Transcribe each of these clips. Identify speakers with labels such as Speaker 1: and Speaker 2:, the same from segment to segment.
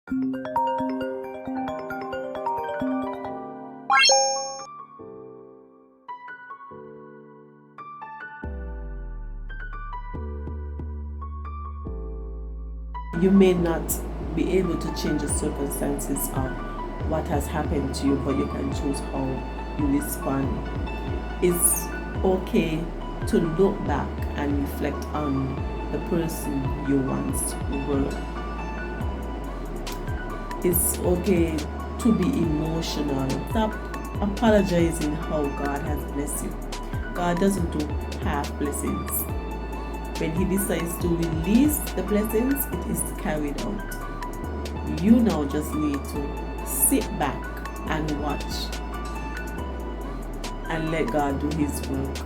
Speaker 1: You may not be able to change the circumstances of what has happened to you, but you can choose how you respond. It's okay to look back and reflect on the person you once were. It's okay to be emotional. Stop apologizing how God has blessed you. God doesn't do half blessings. When He decides to release the blessings, it is carried out. You now just need to sit back and watch and let God do His work.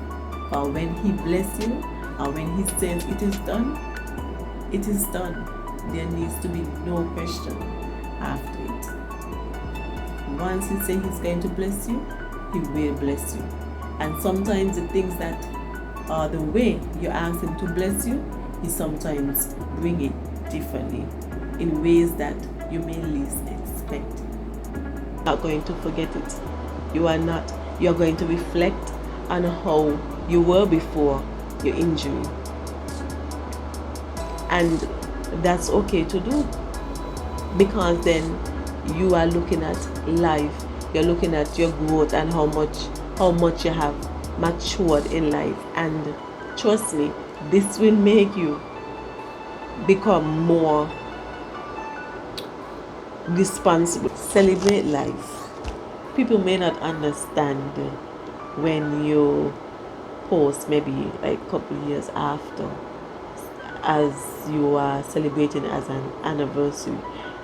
Speaker 1: For when He blesses you, or when He says it is done, it is done. There needs to be no question after it. Once He says He's going to bless you, He will bless you. And sometimes the things that are the way you ask Him to bless you, He sometimes bring it differently in ways that you may least expect. You're not going to forget it. You are not. You are going to reflect on how you were before your injury. And that's okay to do, because then you are looking at life. You're looking at your growth and how much you have matured in life. And trust me, this will make you become more responsible. Celebrate life. People may not understand when you post maybe like a couple years after, as you are celebrating as an anniversary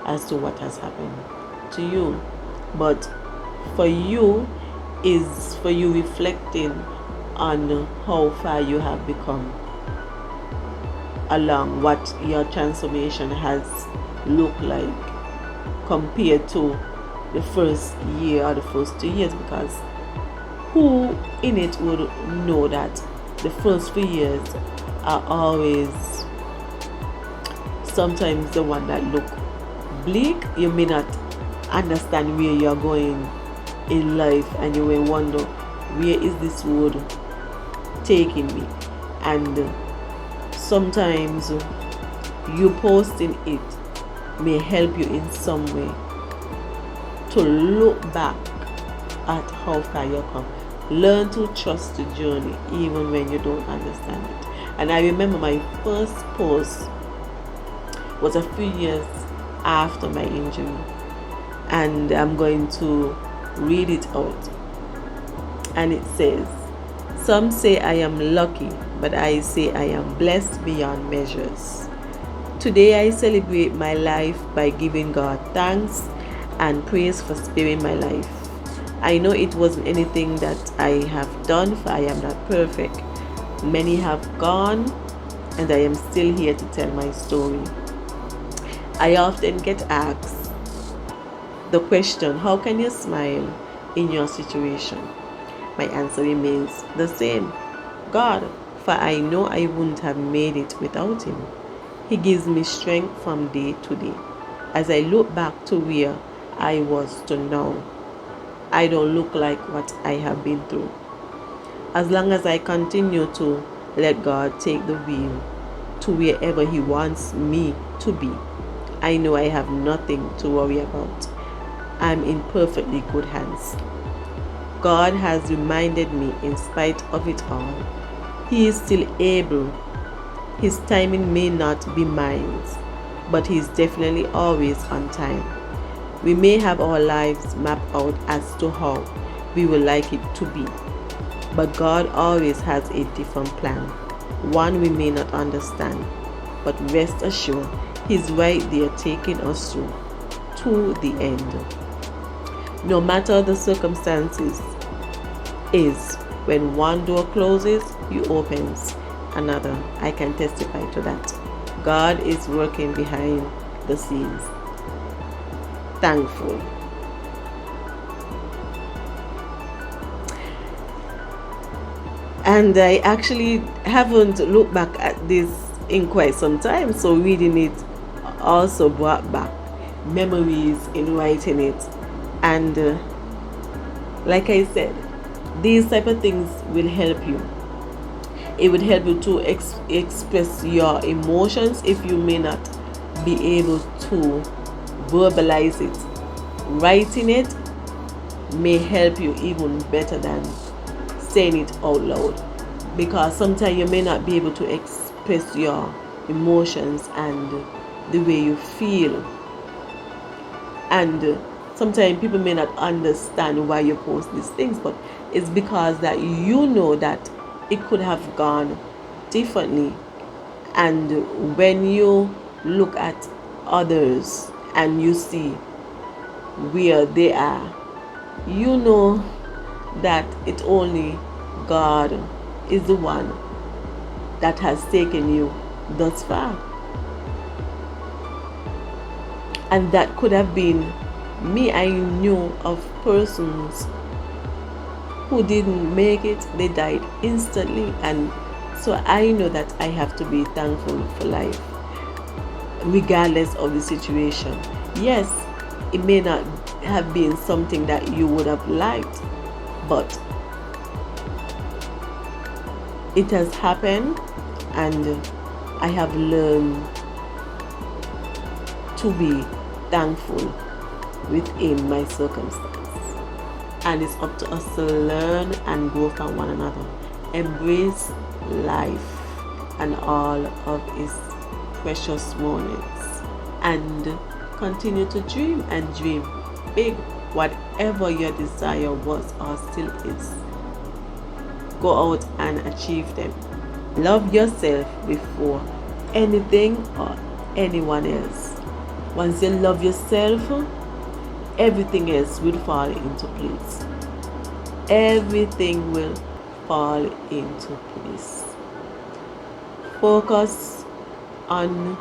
Speaker 1: as to what has happened to you. But for you is for you reflecting on how far you have become along, what your transformation has looked like compared to the first year or the first 2 years, because who in it would know that the first few years are always sometimes the one that look bleak. You may not understand where you're going in life, and you will wonder, where is this road taking me? And sometimes you posting it may help you in some way to look back at how far you come. Learn to trust the journey even when you don't understand it. And I remember my first post was a few years after my injury, and I'm going to read it out. And it says, "Some say I am lucky, but I say I am blessed beyond measures. Today I celebrate my life by giving God thanks and praise for sparing my life. I know it wasn't anything that I have done, for I am not perfect. Many have gone, and I am still here to tell my story. I often get asked the question, how can you smile in your situation? My answer remains the same: God, for I know I wouldn't have made it without Him. He gives me strength from day to day. As I look back to where I was to now, I don't look like what I have been through. As long as I continue to let God take the wheel to wherever He wants me to be, I know I have nothing to worry about. I'm in perfectly good hands. God has reminded me, in spite of it all, He is still able. His timing may not be mine, but He is definitely always on time. We may have our lives mapped out as to how we would like it to be, but God always has a different plan, one we may not understand. But rest assured, He's right there taking us through to the end. No matter the circumstances, is when one door closes, He opens another. I can testify to that. God is working behind the scenes. Thankful. And I actually haven't looked back at this in quite some time, so reading it also brought back memories in writing it. And like I said, these type of things will help you. It would help you to express your emotions if you may not be able to verbalize it. Writing it may help you even better than saying it out loud, because sometimes you may not be able to express your emotions and the way you feel, and sometimes people may not understand why you post these things, but it's because that you know that it could have gone differently. And when you look at others and you see where they are, you know that it only God is the one that has taken you thus far. And that could have been me. I knew of persons who didn't make it, they died instantly. And so I know that I have to be thankful for life, regardless of the situation. Yes, it may not have been something that you would have liked, but it has happened, and I have learned to be thankful within my circumstance. And it's up to us to learn and grow from one another. Embrace life and all of its precious moments, and continue to dream, and dream big. Whatever your desire was or still is, go out and achieve them. Love yourself before anything or anyone else. Once you love yourself, everything else will fall into place. Everything will fall into place. Focus on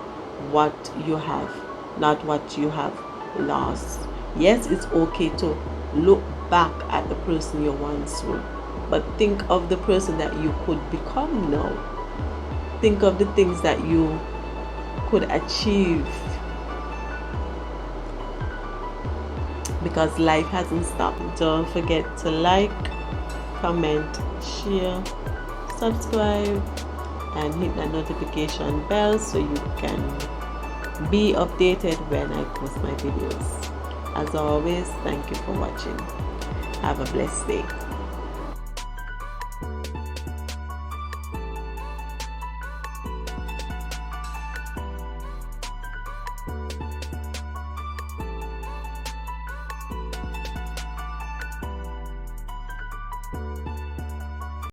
Speaker 1: what you have, not what you have lost. Yes, it's okay to look back at the person you once were, but think of the person that you could become now. Think of the things that you could achieve, because life hasn't stopped. Don't forget to like, comment, share, subscribe, and hit the notification bell so you can be updated when I post my videos. As always, thank you for watching. Have a blessed day.